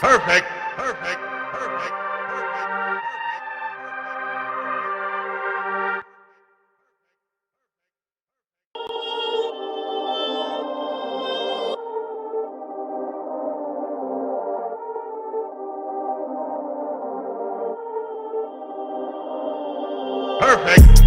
Perfect. Perfect. Perfect. Perfect.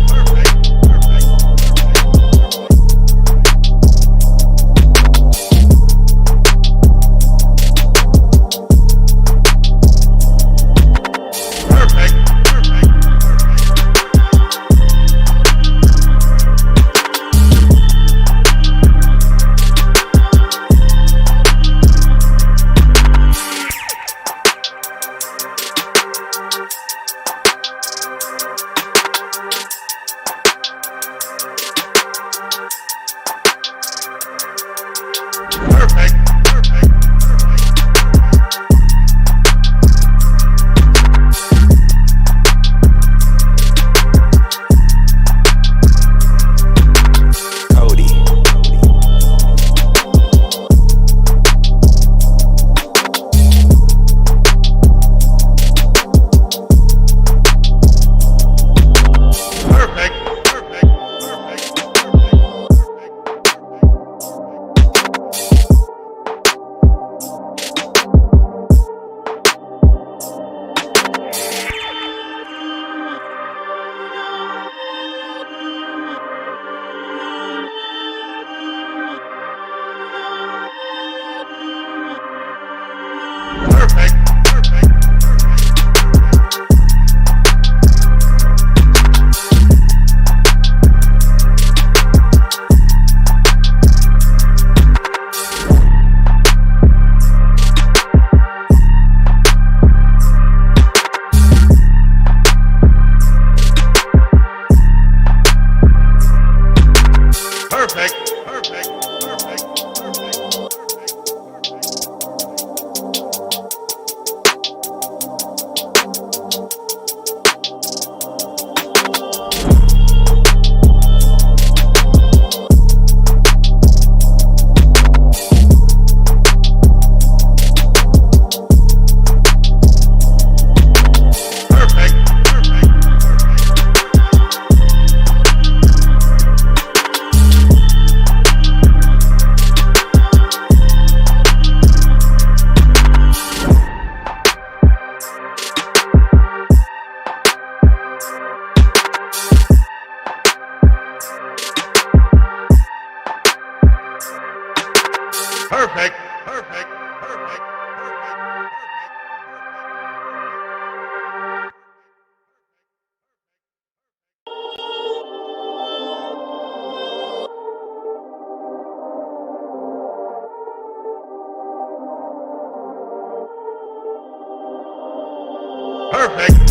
Perfect. Perfect. Perfect. Perfect.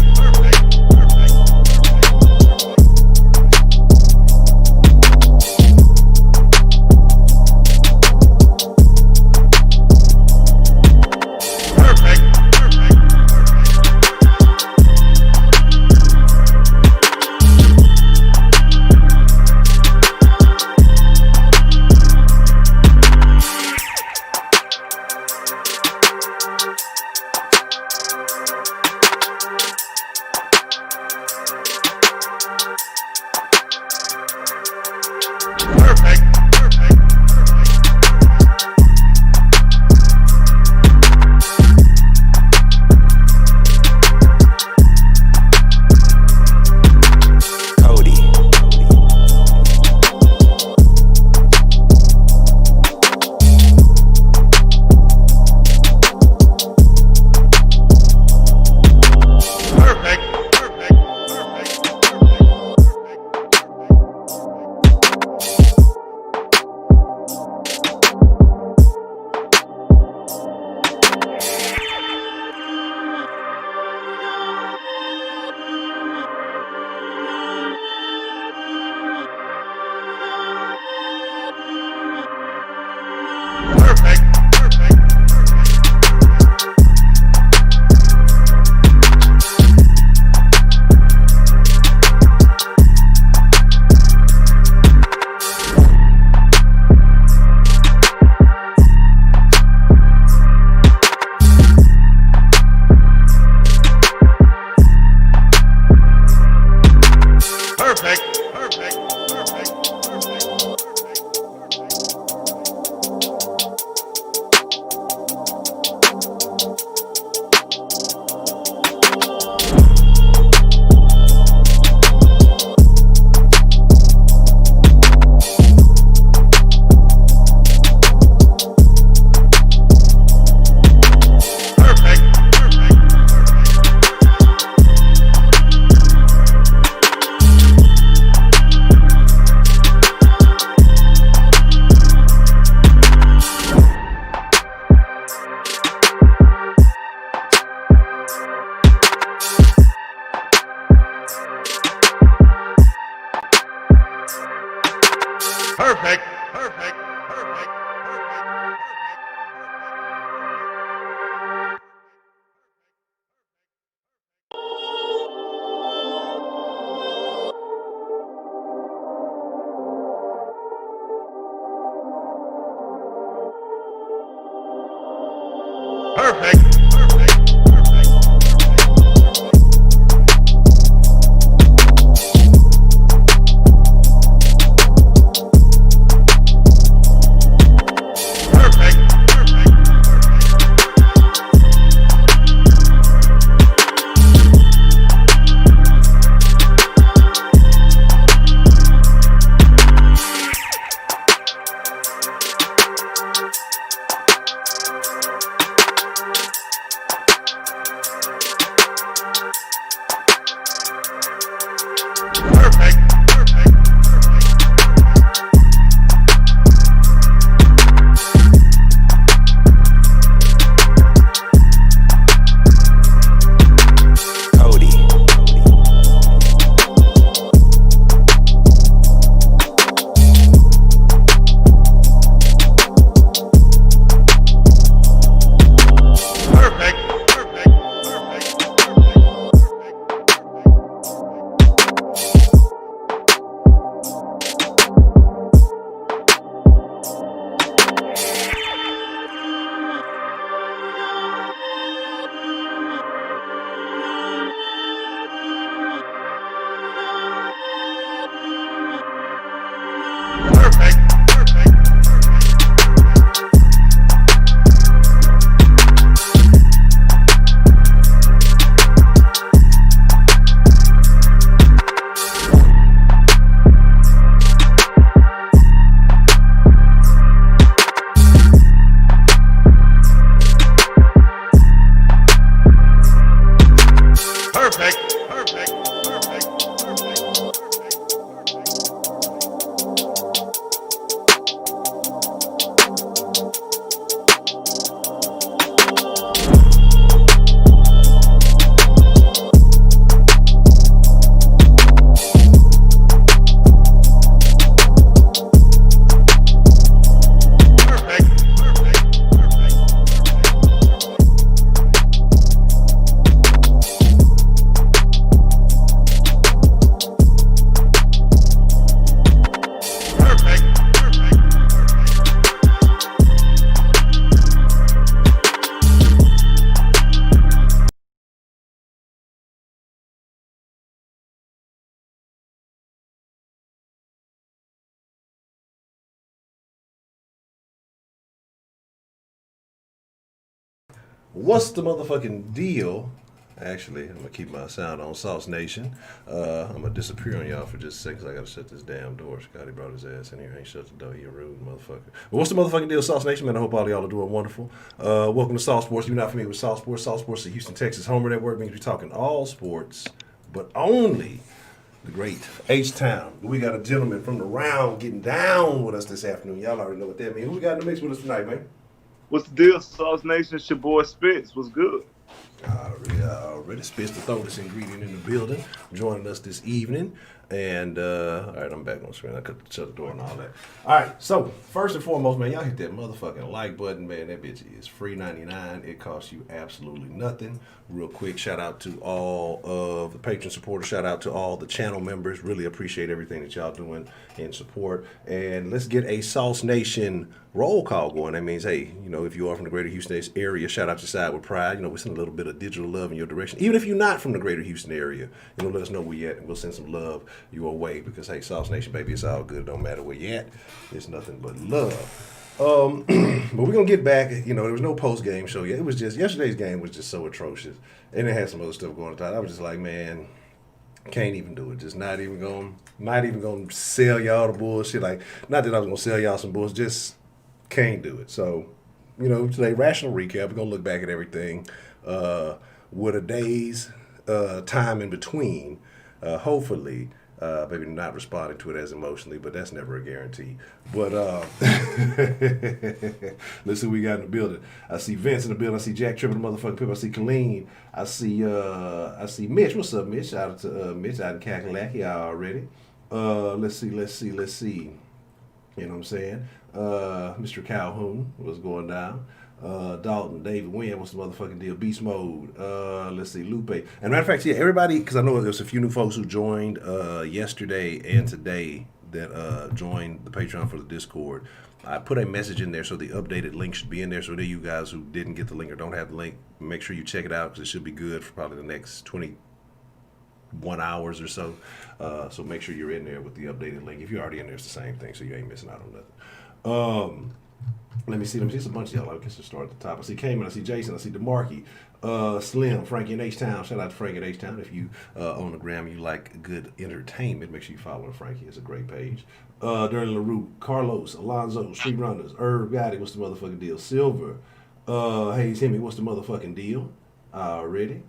Perfect. Perfect. Perfect. Perfect. What's the motherfucking deal? Actually, I'm gonna keep my sound on Sauce Nation. I'm gonna disappear on y'all for just a second 'cause I gotta shut this damn door. Scotty brought his ass in here. Ain't shut the door. He a rude motherfucker. But what's the motherfucking deal, Sauce Nation? Man, I hope all of y'all are doing wonderful. Welcome to Sauce Sports. If you're not familiar with Sauce Sports, Sauce Sports is the Houston, Texas Homer Network. Means we're talking all sports, but only the great H-Town. We got a gentleman from the round getting down with us this afternoon. Y'all already know what that means. Who we got in the mix with us tonight, man? What's the deal, Sauce Nation? It's your boy Spitz. What's good? Already Spitz the throatest ingredient in the building, joining us this evening. And all right, I'm back on screen. I could shut the door and all that. All right, so first and foremost, man, y'all hit that motherfucking like button, man. That bitch is free 99. It costs you absolutely nothing. Real quick, shout out to all of the patron supporters. Shout out to all the channel members. Really appreciate everything that y'all doing in support. And let's get a Sauce Nation roll call going. That means, hey, you know, if you are from the greater Houston area, shout out your side with pride. You know, we send a little bit of digital love in your direction. Even if you're not from the greater Houston area, you know, let us know where you at, and we'll send some love your way. Because, hey, Sauce Nation, baby, it's all good. It don't matter where you at. It's nothing but love. But we're going to get back. You know, there was no post-game show yet. It was just, yesterday's game was just so atrocious. And it had some other stuff going on. I was just like, man, can't even do it. Just not even going to sell y'all the bullshit. Like, not that I was going to sell y'all some bullshit, just can't do it. So, you know, today, rational recap. We're going to look back at everything with a day's time in between. Hopefully, maybe not responding to it as emotionally, but that's never a guarantee. But let's see what we got in the building. I see Vince in the building. I see Jack tripping the motherfucking people. I see Colleen. I see Mitch. What's up, Mitch? Shout out to Mitch out in Kakalaki already. Let's see. You know what I'm saying? Mr. Calhoun was going down. Dalton, David Wynn, what's the motherfucking deal? Beast Mode. Let's see, Lupe. And matter of fact, yeah, everybody, because I know there's a few new folks who joined yesterday and today that joined the Patreon for the Discord. I put a message in there, so the updated link should be in there. So there, you guys who didn't get the link or don't have the link, make sure you check it out because it should be good for probably the next 21 hours or so. So make sure you're in there with the updated link. If you're already in there, it's the same thing, so you ain't missing out on nothing. Let me see. It's a bunch of y'all. I guess to start at the top. I see Kemah, I see Jason, I see DeMarkey, Slim, Frankie in H-Town. Shout out to Frankie in H-Town. If you on the gram, you like good entertainment, make sure you follow Frankie. It's a great page. Darren LaRue, Carlos, Alonzo, Street Runners, Herb Gotti, what's the motherfucking deal? Silver, Hayes Hemi, what's the motherfucking deal? Already.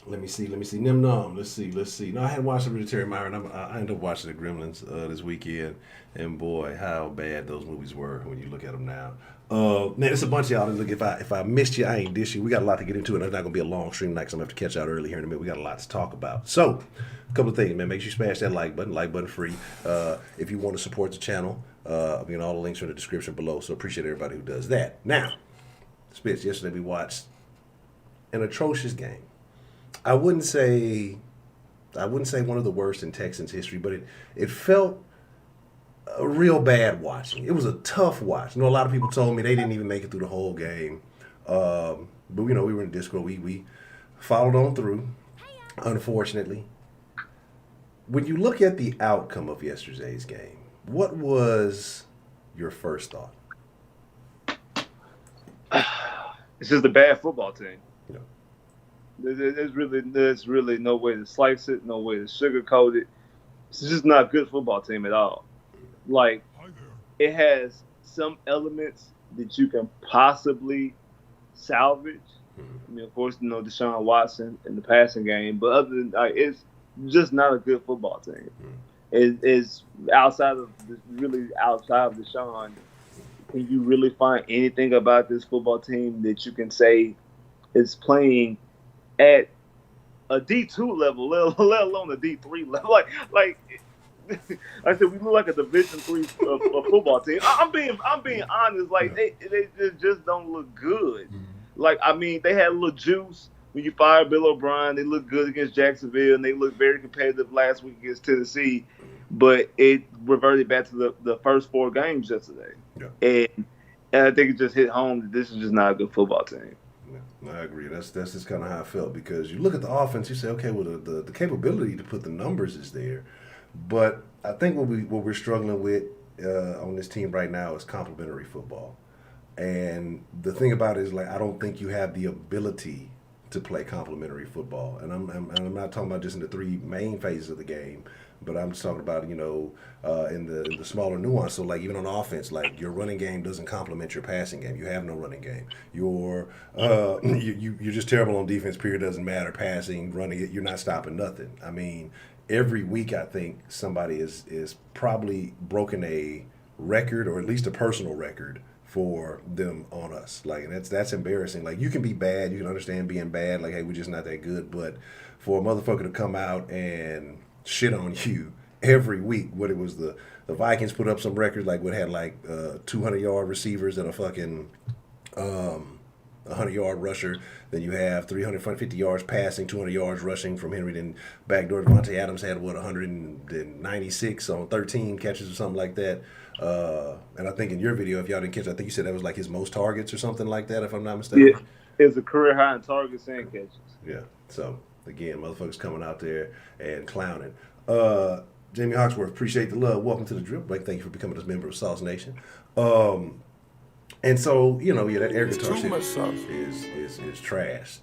Let me see. Nim Num. Let's see. No, I hadn't watched Hereditary Myron. I ended up watching the Gremlins this weekend, and boy, how bad those movies were when you look at them now. Man, it's a bunch of y'all. Look, if I missed you, I ain't dish you. We got a lot to get into, and it's not gonna be a long stream tonight, because I'm gonna have to catch out early here in a minute. We got a lot to talk about. So, a couple of things, man. Make sure you smash that like button free. If you want to support the channel, again, all the links are in the description below. So appreciate everybody who does that. Now, Spitz, yesterday we watched an atrocious game. I wouldn't say one of the worst in Texans history, but it felt a real bad watching. It was a tough watch. You know, a lot of people told me they didn't even make it through the whole game. But you know, we were in Discord. We followed on through, unfortunately. When you look at the outcome of yesterday's game, what was your first thought? It's just a bad football team. Yeah. There's really no way to slice it, no way to sugarcoat it. It's just not a good football team at all. Like, it has some elements that you can possibly salvage. I mean, of course, you know, Deshaun Watson in the passing game, but other than it's just not a good football team. It's outside of Deshaun. Can you really find anything about this football team that you can say is playing at a D2 level, let alone a D3 level? Like I said, we look like a Division III football team. I'm being honest. Like they just don't look good. Like, I mean, they had a little juice when you fired Bill O'Brien. They looked good against Jacksonville, and they looked very competitive last week against Tennessee. But it reverted back to the first 4 games yesterday. Yeah. And I think it just hit home that this is just not a good football team. Yeah, I agree. That's just kind of how I felt, because you look at the offense, you say, okay, well, the capability to put the numbers is there, but I think what we're struggling with on this team right now is complementary football. And the thing about it is, like, I don't think you have the ability to play complementary football. And I'm not talking about just in the 3 main phases of the game, but I'm just talking about, you know, in the smaller nuance. So, like, even on offense, like, your running game doesn't complement your passing game. You have no running game. You're just terrible on defense, period. Doesn't matter. Passing, running, you're not stopping nothing. I mean, every week I think somebody is probably broken a record, or at least a personal record, for them on us. Like, and that's embarrassing. Like, you can be bad, you can understand being bad, like, hey, we're just not that good, but for a motherfucker to come out and shit on you every week, what it was, the Vikings put up some records, like, what had like 200-yard receivers and a fucking 100-yard rusher. Then you have 350 yards passing, 200 yards rushing from Henry. Then backdoor Devontae Adams had, 196 on 13 catches or something like that. And I think in your video, if y'all didn't catch, I think you said that was like his most targets or something like that, if I'm not mistaken. Yeah, it's a career high in targets and catches. Yeah. So again, motherfuckers coming out there and clowning. Jamie Hawksworth, appreciate the love. Welcome to the Drip Break. Thank you for becoming a member of Sauce Nation. And so, you know, yeah, that air guitar shit is trash.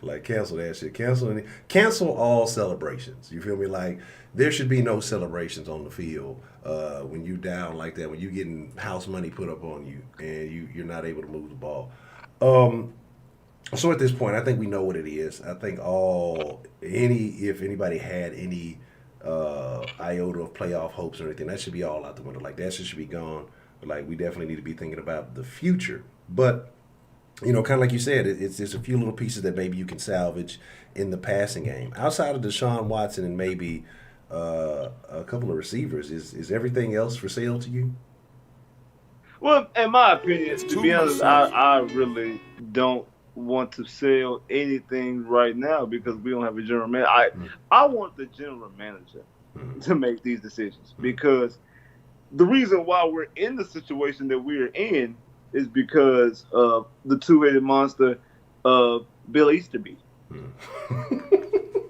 Like, cancel that shit. Cancel all celebrations. You feel me? Like, there should be no celebrations on the field when you down like that, when you getting house money put up on you and you're not able to move the ball. So at this point, I think we know what it is. I think if anybody had any iota of playoff hopes or anything, that should be all out the window. Like, that shit should be gone. Like, we definitely need to be thinking about the future. But, you know, kind of like you said, it's a few little pieces that maybe you can salvage in the passing game. Outside of Deshaun Watson and maybe a couple of receivers. Is everything else for sale to you? Well, in my opinion, It's to too be much honest, sauce. I really don't want to sell anything right now because we don't have a general manager. I want the general manager to make these decisions because the reason why we're in the situation that we're in is because of the two-headed monster of Bill Easterby,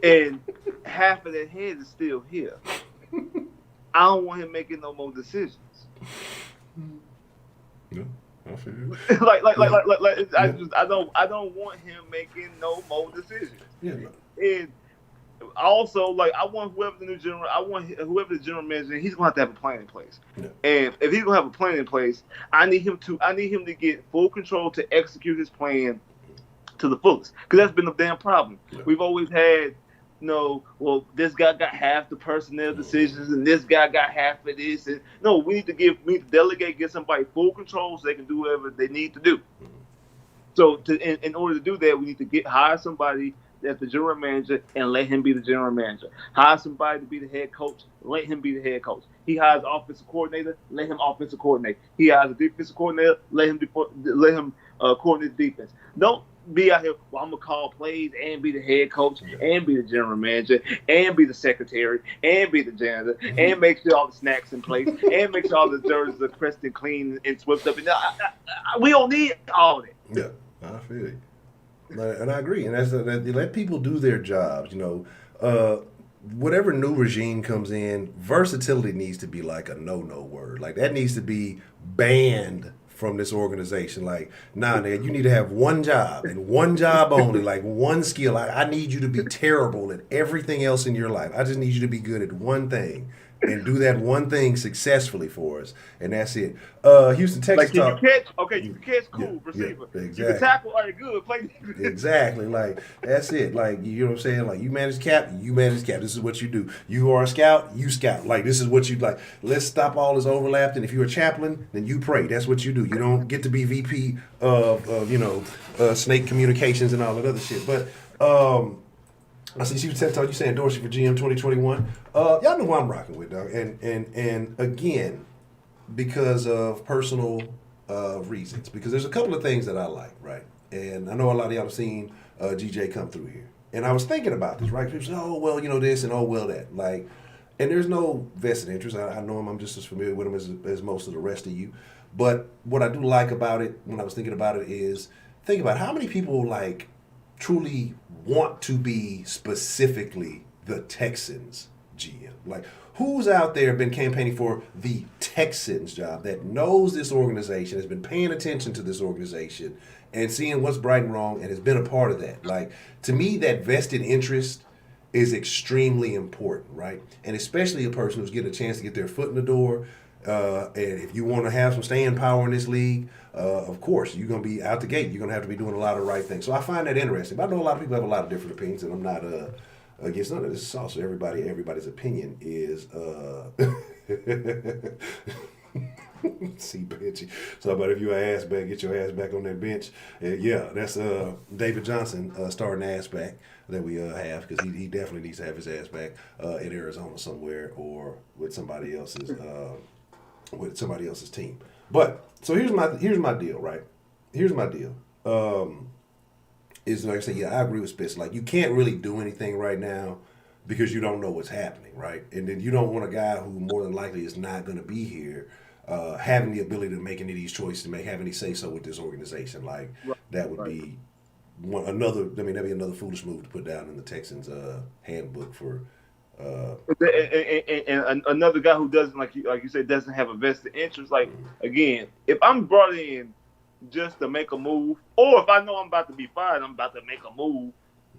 and half of that head is still here. I don't want him making no more decisions. No, I feel you. I don't want him making no more decisions. Yeah, no. And also, like, I want whoever the general manager, he's gonna have a plan in place. Yeah. And if he's gonna have a plan in place, I need him to get full control to execute his plan to the fullest. Because that's been the damn problem. Yeah. We've always had, well, this guy got half the personnel decisions and this guy got half of this. And no, we need to delegate, get somebody full control so they can do whatever they need to do. So in order to do that, we need to hire somebody that's the general manager and let him be the general manager. Hire somebody to be the head coach, let him be the head coach. He hires offensive coordinator, let him offensive coordinate. He hires a defensive coordinator, let him coordinate defense. Don't be out here, well, I'm going to call plays and be the head coach and be the general manager and be the secretary and be the janitor and make sure all the snacks in place and make sure all the jerseys are pressed and clean and swept up. And we don't need all that. Yeah, I feel you. And I agree. And that's that you let people do their jobs. Whatever new regime comes in, versatility needs to be like a no-no word. Like that needs to be banned from this organization. Like, nah, nigga, you need to have one job and one job only, like one skill. I need you to be terrible at everything else in your life. I just need you to be good at one thing and do that one thing successfully for us, and that's it. Houston, Texas. Like, can you catch? Okay, you can catch, cool, yeah, receiver. Yeah, exactly. You can tackle, all right, good, play. Exactly, like that's it. Like, you know what I'm saying? Like, you manage cap, you manage cap. This is what you do. You are a scout, you scout. Like, this is what you like. Let's stop all this overlap. And if you're a chaplain, then you pray. That's what you do. You don't get to be VP of Snake Communications and all that other shit. But I see you saying Dorsey for GM 2021. Y'all know who I'm rocking with, dog. And again, because of personal reasons. Because there's a couple of things that I like, right? And I know a lot of y'all have seen GJ come through here. And I was thinking about this, right? People say, oh, well, this and oh, well, that. Like, and there's no vested interest. I know him. I'm just as familiar with him as most of the rest of you. But what I do like about it, when I was thinking about it, is think about how many people, like, truly want to be specifically the Texans GM. Like, who's out there been campaigning for the Texans job that knows this organization, has been paying attention to this organization and seeing what's right and wrong and has been a part of that? Like, to me, that vested interest is extremely important, right? And especially a person who's getting a chance to get their foot in the door. And if you want to have some staying power in this league, of course, you're going to be out the gate. You're going to have to be doing a lot of right things. So I find that interesting. But I know a lot of people have a lot of different opinions, and I'm not against none of this. It's also everybody's opinion is see benchy. So, but if you're an ass back, get your ass back on that bench. Yeah, that's David Johnson starting ass back that we have, because he definitely needs to have his ass back in Arizona somewhere or with somebody else's team. But so here's my deal, right? Here's my deal. Is like I said, yeah, I agree with Spitz. Like, you can't really do anything right now because you don't know what's happening, right? And then you don't want a guy who more than likely is not going to be here having the ability to make any of these choices, to have any say so with this organization. Like, that would be that'd be another foolish move to put down in the Texans handbook for. And another guy who doesn't, like you said, doesn't have a vested interest. Like, again, if I'm brought in just to make a move, or if I know I'm about to be fired, I'm about to make a move,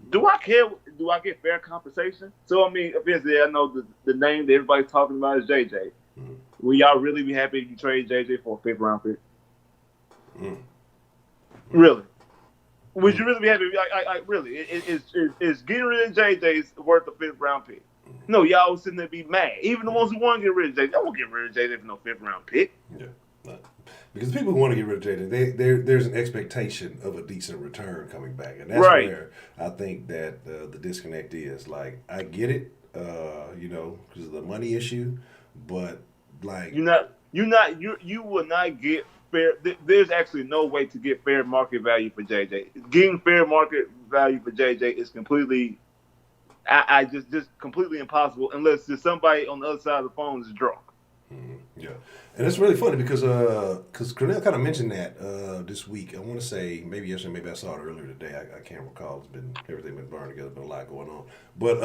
do I care? Do I get fair compensation? So, I mean, obviously, I know the name that everybody's talking about is JJ. Mm-hmm. Will y'all really be happy if you trade JJ for a 5th round pick? Mm-hmm. Really? Would you really be happy? Really? Is getting rid of JJ worth a 5th round pick? No, y'all sitting there be mad. Even the ones who want to get rid of JJ, they won't get rid of JJ for no 5th round pick. Yeah. Because people who want to get rid of JJ, there's an expectation of a decent return coming back. And that's where I think that the disconnect is. Like, I get it. because of the money issue. But like, You will not get fair. There's actually no way to get fair market value for JJ. Getting fair market value for JJ is completely, I just completely impossible unless there's somebody on the other side of the phone is drunk. yeah, and it's really funny because Cornell kind of mentioned that this week. I want to say maybe yesterday, maybe I saw it earlier today. I can't recall. It's been everything been burned together, been a lot going on. But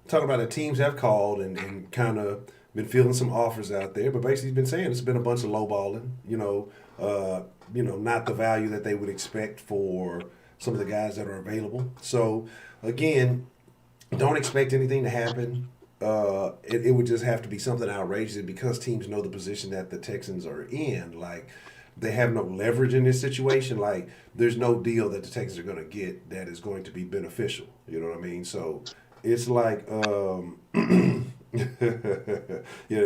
talking about the teams have called and kind of been feeling some offers out there, but basically he's been saying it's been a bunch of lowballing. Not the value that they would expect for some of the guys that are available. So again, don't expect anything to happen. It would just have to be something outrageous, and because teams know the position that the Texans are in, like they have no leverage in this situation. Like there's no deal that the Texans are going to get that is going to be beneficial. You know what I mean? So it's like,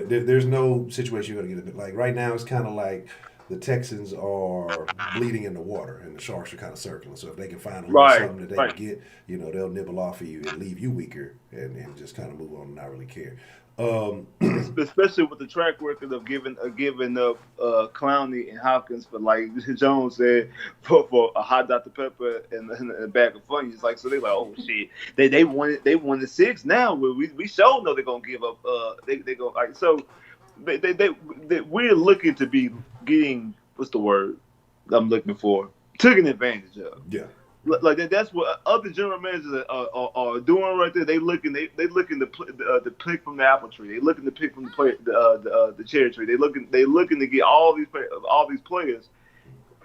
there's no situation you're going to get. Like right now, it's kind of like the Texans are bleeding in the water, and the Sharks are kind of circling. So if they can find a little something that they can get, they'll nibble off of you and leave you weaker, and just kind of move on and not really care. Especially with the track record of giving up Clowney and Hopkins for, like Jones said, for a hot Dr. Pepper and a bag of Funyuns. Like, so they're like, oh shit, they won the 6 now. We sure know they're gonna give up. They go like so. We're looking to be getting, what's the word I'm looking for, taken advantage of. Yeah. Like that's what other general managers are doing right there. They looking to pick from the apple tree. They looking to pick from the cherry tree. They looking to get all these players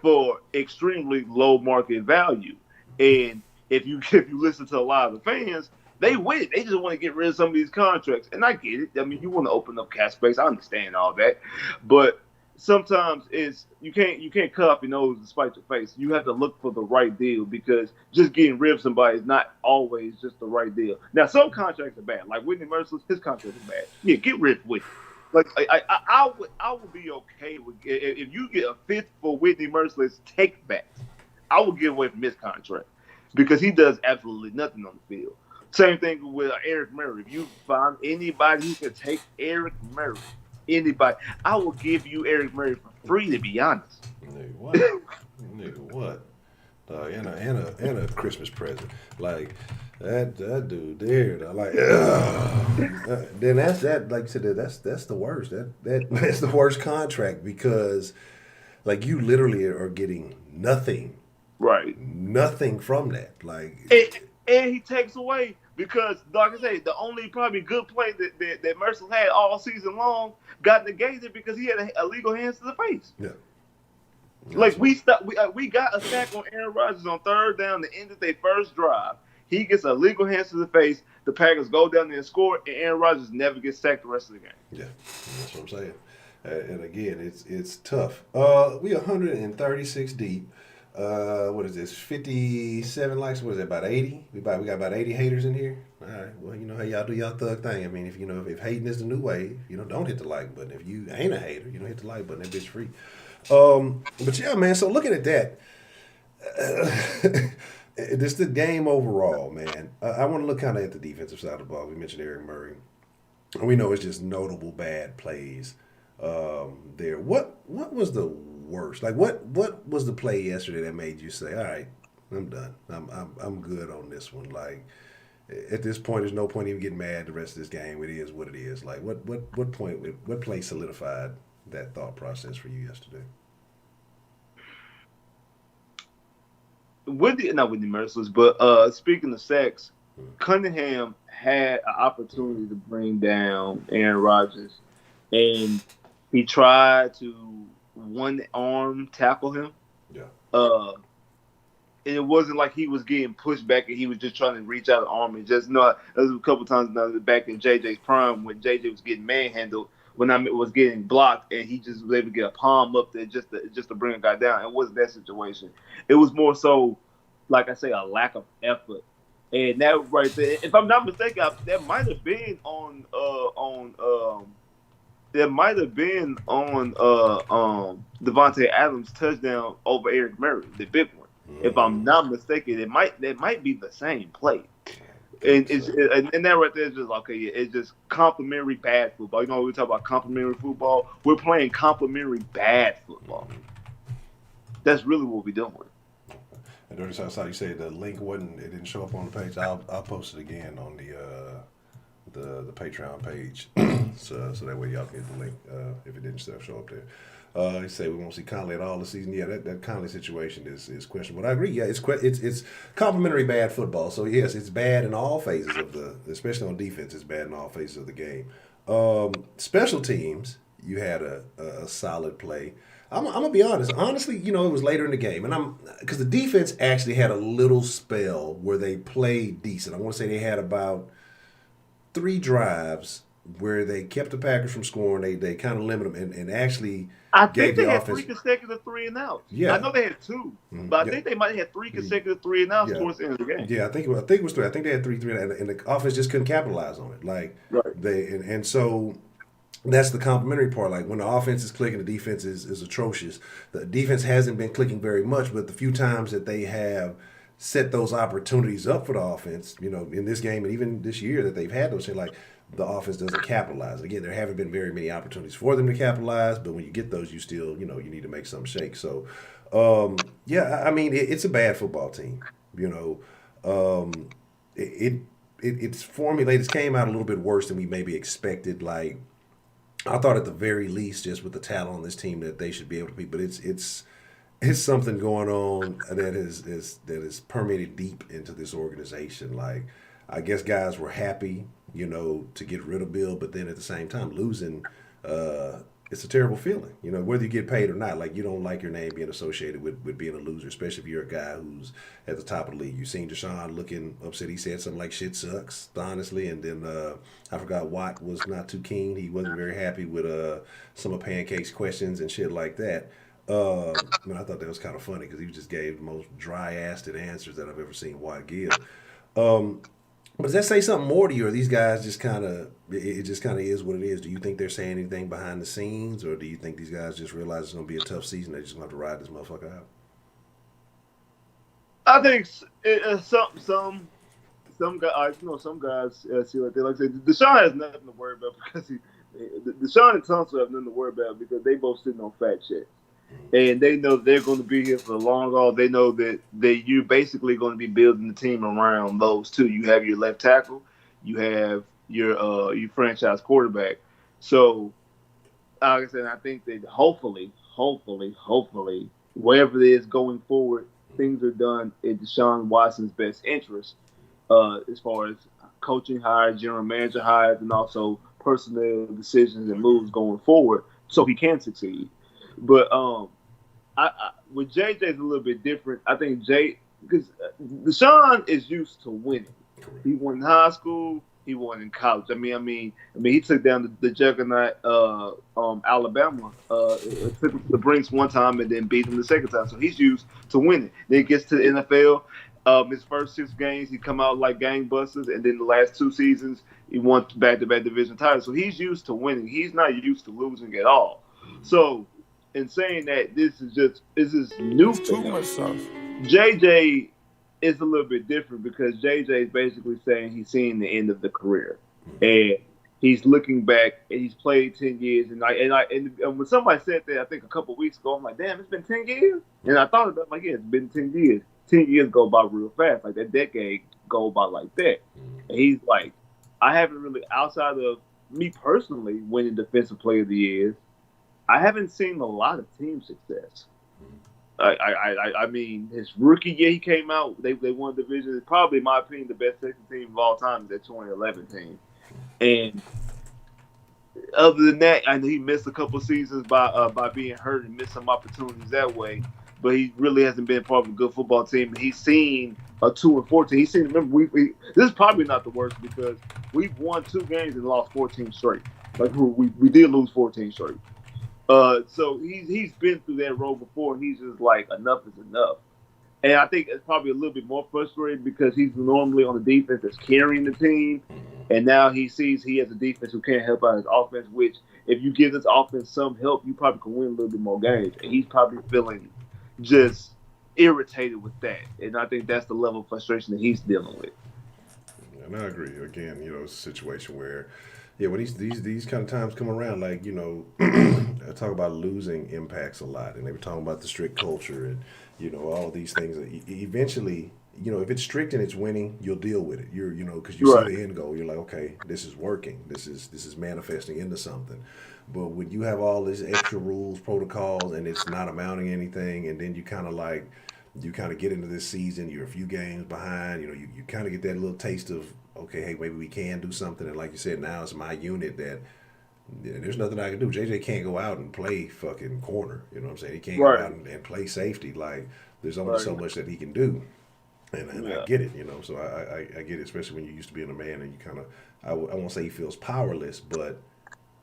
for extremely low market value. And if you listen to a lot of the fans, they with it. They just want to get rid of some of these contracts. And I get it. I mean, you want to open up cap space. I understand all that. But sometimes you can't cut off your nose and spite your face. You have to look for the right deal, because just getting rid of somebody is not always just the right deal. Now, some contracts are bad. Like Whitney Merciless, his contract is bad. Yeah, get rid of Whitney. Like I would be okay with if you get a fifth for Whitney Merciless take back. I would get away from his contract because he does absolutely nothing on the field. Same thing with Eric Murray. If you find anybody who can take Eric Murray, anybody, I will give you Eric Murray for free, to be honest. Nigga, what? Nigga, what? And a Christmas present. Like, that dude there, like, then that's that. Like I said, that's the worst. That's the worst contract, because, like, you literally are getting nothing. Right. Nothing from that. Like, and he takes away. Because, like I say, the only probably good play that Mercer had all season long got negated because he had a illegal hands to the face. Yeah. Like, we got a sack on Aaron Rodgers on third down, the end of their first drive. He gets a legal hands to the face. The Packers go down there and score, and Aaron Rodgers never gets sacked the rest of the game. Yeah, that's what I'm saying. And again, it's tough. We 136 deep. What is this? 57 likes. What is it? About 80. We got about 80 haters in here. All right. Well, you know how y'all do y'all thug thing. I mean, if hating is the new way, don't hit the like button. If you ain't a hater, hit the like button. That bitch free. But yeah, man. So looking at that, this the game overall, man. I want to look kind of at the defensive side of the ball. We mentioned Eric Murray. We know it's just notable bad plays there. What was the worst? Like what was the play yesterday that made you say, all right, I'm done. I'm good on this one. Like at this point, there's no point even getting mad the rest of this game. It is what it is. Like what play solidified that thought process for you yesterday? Not Whitney Merciless, but speaking of sacks, Cunningham had an opportunity to bring down Aaron Rodgers, and he tried to one-arm tackle him. Yeah. And it wasn't like he was getting pushed back and he was just trying to reach out the arm. And just there was a couple times now back in JJ's prime when JJ was getting manhandled, when I was getting blocked, and he just was able to get a palm up there just to bring a guy down. It wasn't that situation. It was more so, like I say, a lack of effort. And that right there, if I'm not mistaken, that might have been on Devontae Adams' touchdown over Eric Murray, the big one. Mm-hmm. If I'm not mistaken, that might be the same play. And and that right there is just okay. Yeah, it's just complimentary bad football. You know, we talk about complimentary football. We're playing complimentary bad football. That's really what we're doing. And Dirty Southside, you say the link wasn't. It didn't show up on the page. I'll post it again on the Patreon page, so that way y'all can get the link if it didn't show up there. He said we won't see Conley at all this season. Yeah, that Conley situation is questionable. But I agree. Yeah, it's complimentary bad football. So yes, it's bad in all phases of especially on defense. It's bad in all phases of the game. Special teams, you had a solid play. I'm gonna be honest. Honestly, it was later in the game, and because the defense actually had a little spell where they played decent. I want to say they had about 3 drives where they kept the Packers from scoring. They kind of limited them and actually. I think they had 3 consecutive 3 and outs. Yeah, I know they had 2, but I think they might have had 3 consecutive 3 and outs towards the end of the game. Yeah, I think it was 3. I think they had 3, and the offense just couldn't capitalize on it. Like and so that's the complimentary part. Like when the offense is clicking, the defense is atrocious. The defense hasn't been clicking very much, but the few times that they have set those opportunities up for the offense, in this game and even this year that they've had those things, like the offense doesn't capitalize. Again, there haven't been very many opportunities for them to capitalize, but when you get those, you still, you need to make some shake. So, yeah, I mean, it's a bad football team. It's formulated. It came out a little bit worse than we maybe expected. Like, I thought at the very least, just with the talent on this team, that they should be able to be. But it's something going on that is permeated deep into this organization. Like, I guess guys were happy, to get rid of Bill, but then at the same time, losing, it's a terrible feeling. Whether you get paid or not, like you don't like your name being associated with being a loser, especially if you're a guy who's at the top of the league. You've seen Deshaun looking upset. He said something like "shit sucks," honestly, and then I forgot Watt was not too keen. He wasn't very happy with some of Pancake's questions and shit like that. I thought that was kind of funny because he just gave the most dry-assed answers that I've ever seen Watt give. But does that say something more to you, or these guys just kind of, it just kind of is what it is? Do you think they're saying anything behind the scenes, or do you think these guys just realize it's going to be a tough season, they're just going to have to ride this motherfucker out? I think some guys, some guys see like they like to say, Deshaun has nothing to worry about because Deshaun and Tunsil have nothing to worry about because they both sitting on fat checks. And they know they're going to be here for the long haul. They know that you're basically going to be building the team around those two. You have your left tackle, you have your franchise quarterback. So, like I said, I think that hopefully, wherever it is going forward, things are done in Deshaun Watson's best interest, as far as coaching hires, general manager hires, and also personnel decisions and moves going forward, so he can succeed. But with JJ is a little bit different. I think because Deshaun is used to winning. He won in high school. He won in college. I mean, he took down the juggernaut Alabama. It took him to the Brinks one time and then beat him the second time. So he's used to winning. Then he gets to the NFL. His first 6 games, he come out like gangbusters, and then the last 2 seasons, he won back-to-back division titles. So he's used to winning. He's not used to losing at all. So, in saying that, this is new for him. JJ is a little bit different because JJ is basically saying he's seeing the end of the career, and he's looking back and he's played 10 years. And when somebody said that, I think a couple of weeks ago, I'm like, damn, it's been 10 years. And I thought about it, like, yeah, it's been 10 years. 10 years go by real fast, like that decade go by like that. And he's like, I haven't really, outside of me personally winning Defensive Player of the Year, I haven't seen a lot of team success. I mean, his rookie year he came out, they won the division. It's probably, in my opinion, the best Texans team of all time, that 2011 team. And other than that, I know he missed a couple seasons by being hurt and missed some opportunities that way. But he really hasn't been part of a good football team. And he's seen a 2-14. He's seen. Remember, this is probably not the worst because we've won 2 games and lost 14 straight. Like we did lose 14 straight. So he's been through that road before, and he's just like, enough is enough. And I think it's probably a little bit more frustrating because he's normally on the defense that's carrying the team, and now he sees he has a defense who can't help out his offense, which if you give this offense some help, you probably can win a little bit more games. And he's probably feeling just irritated with that. And I think that's the level of frustration that he's dealing with. And I agree. Again, it's a situation where, yeah, when these kind of times come around, like I talk about losing impacts a lot, and they were talking about the strict culture and all of these things. Eventually, if it's strict and it's winning, you'll deal with it. Because you see Right. the end goal, you're like, okay, this is working. This is manifesting into something. But when you have all these extra rules, protocols, and it's not amounting to anything, and then you kind of get into this season, you're a few games behind, you kind of get that little taste of, okay, hey, maybe we can do something. And like you said, now it's my unit that there's nothing I can do. JJ can't go out and play fucking corner. You know what I'm saying? He can't go Right. out and play safety. Like, there's only Right. so much that he can do. And I Yeah. get it, So I get it, especially when you're used to being a man and you kind of, I won't say he feels powerless, but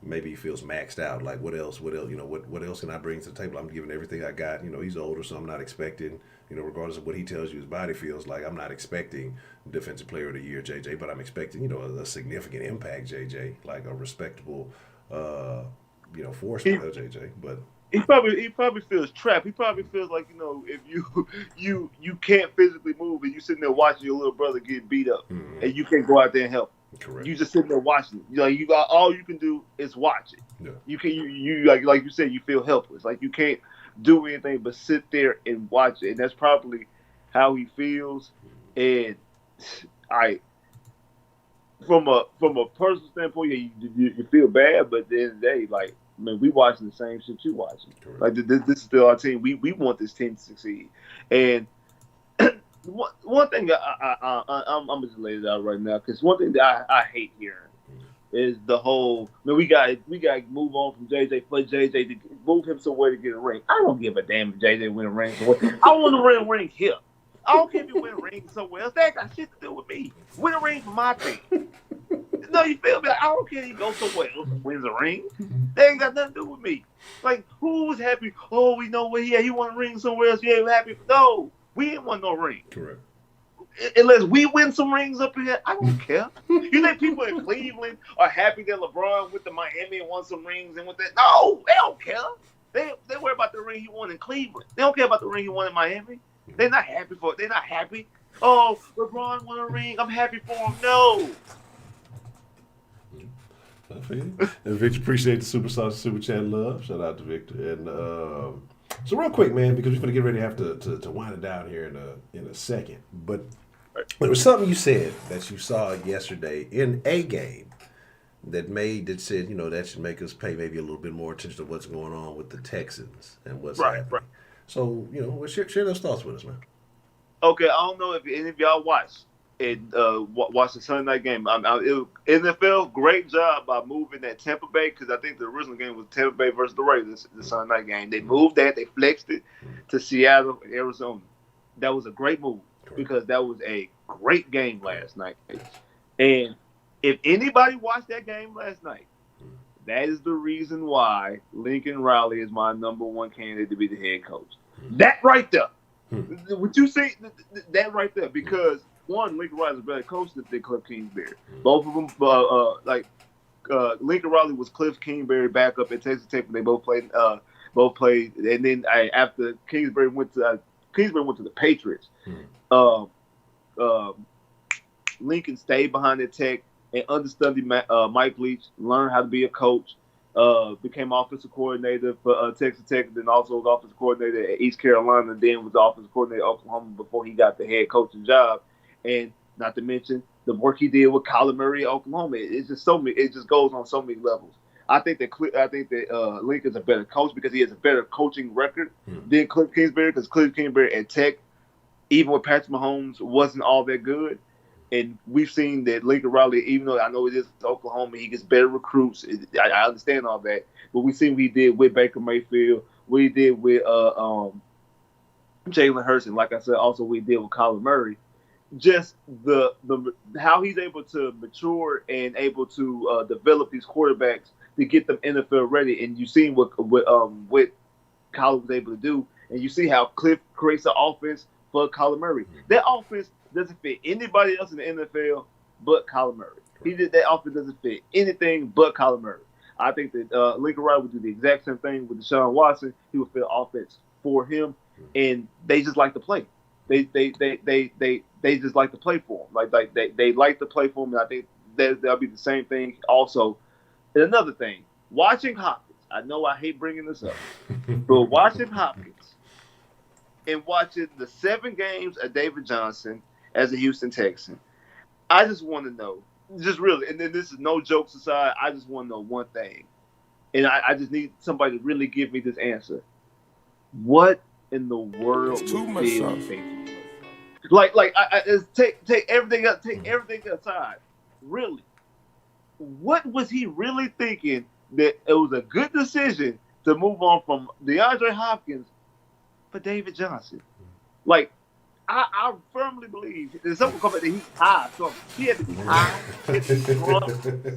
maybe he feels maxed out. Like, what else? What else? What else can I bring to the table? I'm giving everything I got. He's older, so I'm not expecting. Regardless of what he tells you his body feels like, I'm not expecting Defensive Player of the Year, JJ. But I'm expecting, a significant impact, JJ, like a respectable, force, He JJ. But he probably feels trapped. He probably feels like if you can't physically move and you sitting there watching your little brother get beat up and you can't go out there and help. correct. You just sitting there watching. You got all you can do is watch it. Yeah. You like you said, you feel helpless. Like you can't do anything but sit there and watch it. And that's probably how he feels. And I from a personal standpoint, yeah, you feel bad, but at the end of the day, like, man, we watching the same shit you watching. Correct. Like this is still our team. We want this team to succeed. And one thing I'm just lay it out right now, because one thing that I hate hearing is the whole, man, we got to move on from JJ for JJ to move him somewhere to get a ring. I don't give a damn if JJ win a ring somewhere. I want to win a ring here. I don't care if you win a ring somewhere else. That ain't got shit to do with me. Win a ring for my team. No, you feel me? Like, I don't care if he goes somewhere else and wins a ring. That ain't got nothing to do with me. Like, who was happy? Oh, we know where he won a ring somewhere else. Yeah, we're happy. No, we didn't want no ring. Correct. Unless we win some rings up in here, I don't care. You think people in Cleveland are happy that LeBron went to Miami and won some rings and with that? No, they don't care. They worry about the ring he won in Cleveland. They don't care about the ring he won in Miami. They're not happy for it. They're not happy. Oh, LeBron won a ring. I'm happy for him. No. I feel you. And Victor, appreciate the super chat love. Shout out to Victor. And so real quick, man, because we're going to get ready to have to wind it down here in a second. But there was something you said that you saw yesterday in a game that said, that should make us pay maybe a little bit more attention to what's going on with the Texans and what's happening. Right. So, share those thoughts with us, man. Okay, I don't know if any of y'all watched the Sunday night game. NFL, great job by moving that Tampa Bay, because I think the original game was Tampa Bay versus the Raiders, the Sunday night game. They moved that, they flexed it to Seattle and Arizona. That was a great move because that was a great game last night. And if anybody watched that game last night, that is the reason why Lincoln Riley is my number one candidate to be the head coach. That right there. Would you say that right there? Because one, Lincoln Riley is a better coach than Cliff Kingsbury. Both of them, Lincoln Riley was Cliff Kingsbury backup at Texas Tech. They both played. And then after Kingsbury went to the Patriots. Lincoln stayed behind the Tech and understudied Mike Leach, learned how to be a coach. Became offensive coordinator for Texas Tech, then also was offensive coordinator at East Carolina, then was offensive coordinator at Oklahoma before he got the head coaching job. And not to mention the work he did with Kyler Murray at Oklahoma. It's just it just goes on so many levels. I think that Lincoln's a better coach because he has a better coaching record than Cliff Kingsbury, because Cliff Kingsbury at Tech, even with Patrick Mahomes, wasn't all that good. And we've seen that Lincoln Riley, even though I know it is Oklahoma, he gets better recruits. I understand all that. But we've seen what he did with Baker Mayfield, what he did with Jalen Hurts, and like I said, also what he did with Kyler Murray. Just the how he's able to mature and able to develop these quarterbacks to get them NFL ready. And you've seen what Kyler was able to do. And you see how Cliff creates an offense for Kyler Murray. That offense doesn't fit anybody else in the NFL but Kyler Murray. That offense doesn't fit anything but Kyler Murray. I think that Lincoln Riley would do the exact same thing with Deshaun Watson. He would fit offense for him, and they just like to play. They just like to play for him. Like they like to play for him. And I think that'll be the same thing also. And another thing, watching Hopkins. I know I hate bringing this up, but watching Hopkins and watching the 7 games of David Johnson as a Houston Texan, I just want to know, just really, and then this is no jokes aside, I just want to know one thing. And I just need somebody to really give me this answer. What in the world It's too much sauce. Take everything up, take everything aside. Really, what was he really thinking that it was a good decision to move on from DeAndre Hopkins for David Johnson? Like, I firmly believe that someone come back that he's high. So he had to be high, he had to be drunk,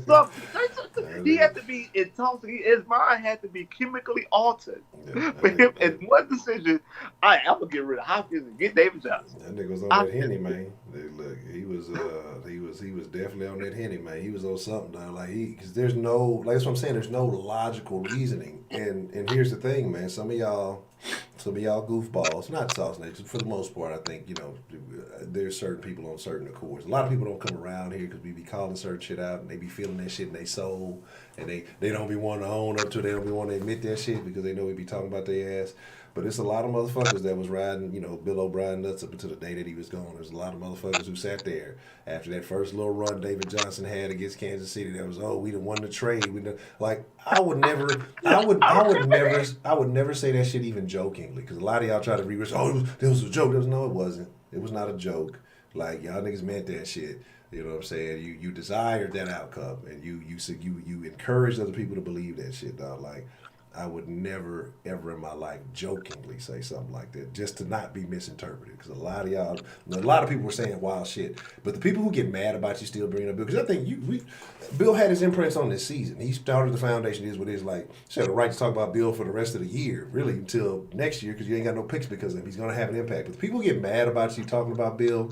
something. He had to be intoxicated. His mind had to be chemically altered for him. And one decision, I'm gonna get rid of Hopkins and get David Johnson. That nigga was on that Henny, man. Look, he was definitely on that Henny, man. He was on something though. Like because there's no, like that's what I'm saying. There's no logical reasoning. And here's the thing, man. Some of y'all goofballs, not sauce nation, for the most part. I think there's certain people on certain accords. A lot of people don't come around here because we be calling certain shit out and they be feeling that shit in their soul, and they don't be wanting to own up to it. They don't be wanting to admit that shit because they know we be talking about their ass. But it's a lot of motherfuckers that was riding, Bill O'Brien nuts up until the day that he was gone. There's a lot of motherfuckers who sat there after that first little run David Johnson had against Kansas City. That was, we done won the trade. I would never say that shit even jokingly, because a lot of y'all try to re-risk. It was a joke. No, it wasn't. It was not a joke. Like y'all niggas meant that shit. You know what I'm saying? You desired that outcome, and you encouraged other people to believe that shit, dog. Like, I would never, ever in my life jokingly say something like that, just to not be misinterpreted. Because a lot of people were saying wild shit. But the people who get mad about you still bringing up Bill, because I think Bill had his imprints on this season. He started the foundation, is what it is. Like, you had a right to talk about Bill for the rest of the year, really, until next year, because you ain't got no picks because of him. He's going to have an impact. But the people who get mad about you talking about Bill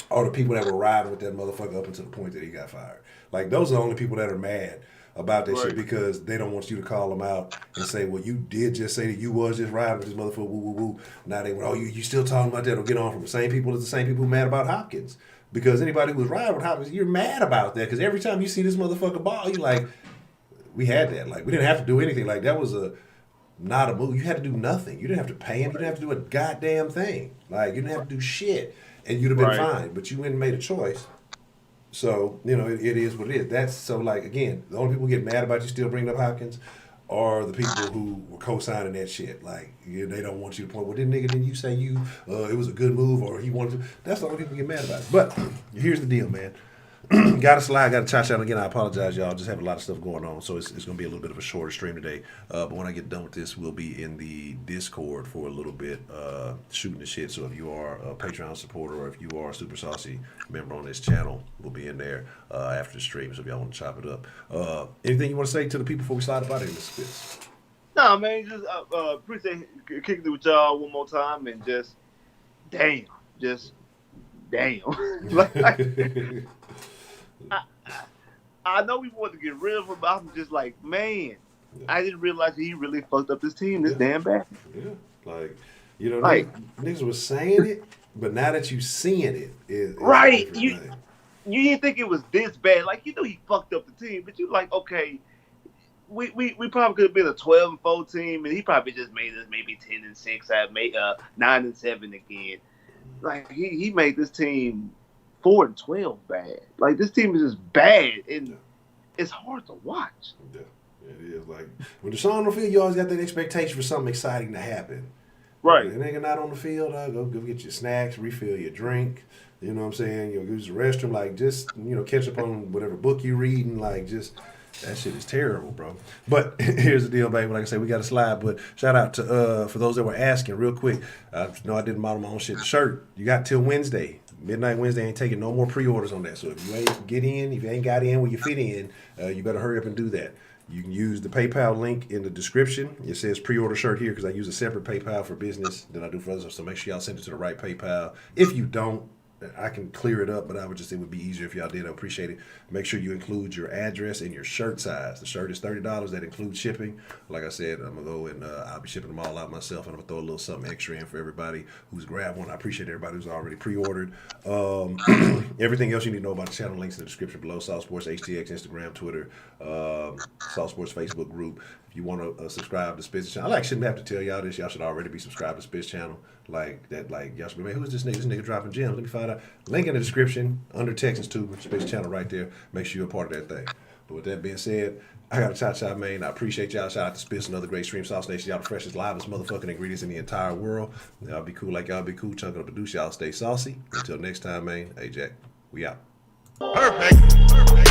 are the people that were riding with that motherfucker up until the point that he got fired. Like, those are the only people that are mad about that shit, because they don't want you to call them out and say, well, you did just say that you was just riding with this motherfucker, woo, woo, woo. Now they went, you still talking about that, or get on from the same people as the same people who mad about Hopkins. Because anybody who was riding with Hopkins, you're mad about that, because every time you see this motherfucker ball, you're like, we had that. Like, we didn't have to do anything. Like, that was not a move. You had to do nothing. You didn't have to pay him. You didn't have to do a goddamn thing. Like, you didn't have to do shit, and you'd have been fine. But you went and made a choice. So, it is what it is. That's so, like, again, the only people who get mad about you still bringing up Hopkins are the people who were co-signing that shit. Like, they don't want you to point, well, didn't you say it was a good move, or he wanted to? That's the only people who get mad about it. But here's the deal, man. Got to slide, got to touch out again. I apologize, y'all. Just have a lot of stuff going on, so it's going to be a little bit of a shorter stream today. But when I get done with this, we'll be in the Discord for a little bit, shooting the shit. So if you are a Patreon supporter, or if you are a Super Saucy member on this channel, we'll be in there after the stream. So if y'all want to chop it up, anything you want to say to the people before we slide about it, Mr. Spitz? Nah, man, just appreciate kicking it with y'all one more time, and just damn. Like, I know we want to get rid of him, but I'm just like, man, I didn't realize he really fucked up this team this damn bad. Yeah, like, niggas was saying it, but now that you seeing it, right? You didn't think it was this bad. Like, he fucked up the team, but you like, okay, we probably could have been a 12-4 team, and he probably just made us maybe 10-6, I made 9-7 again. Like, he made this team 4-12 bad. Like, this team is just bad, and it's hard to watch. Yeah, it is. Like, when Deshaun on the field, you always got that expectation for something exciting to happen. Right. If a nigga not on the field, go get your snacks, refill your drink. You know what I'm saying? Use the restroom. Like, just, catch up on whatever book you reading. Like, just, that shit is terrible, bro. But here's the deal, baby. Like I said, we got to slide. But shout out to, for those that were asking, real quick. I know I didn't model my own shit. The shirt, you got till Wednesday. Midnight Wednesday, ain't taking no more pre-orders on that. So if you ain't if you ain't got in where you fit in, you better hurry up and do that. You can use the PayPal link in the description. It says pre-order shirt here, because I use a separate PayPal for business than I do for others. So make sure y'all send it to the right PayPal. If you don't, I can clear it up, but I would just, it would be easier if y'all did. I appreciate it. Make sure you include your address and your shirt size. The shirt is $30. That includes shipping. Like I said, I'm gonna go and I'll be shipping them all out myself, and I'm gonna throw a little something extra in for everybody who's grabbed one. I appreciate everybody who's already pre-ordered. Everything else you need to know about the channel, links in the description below. South Sports HTX, Instagram, Twitter, South Sports Facebook group. If you want to subscribe to Spitz channel, I shouldn't have to tell y'all this. Y'all should already be subscribed to Spitz channel. Like that, like y'all should be, man, who's this nigga? This nigga dropping gems. Let me find out. Link in the description under Texans too. Spitz channel right there. Make sure you're a part of that thing. But with that being said, I got a cha-cha, man. I appreciate y'all. Shout out to Spitz, another great stream. Sauce Nation, y'all the freshest, livest motherfucking ingredients in the entire world. Y'all be cool like y'all be cool. Chunk of the produce. Y'all stay saucy. Until next time, man. Hey, Jack, we out. Perfect. Perfect.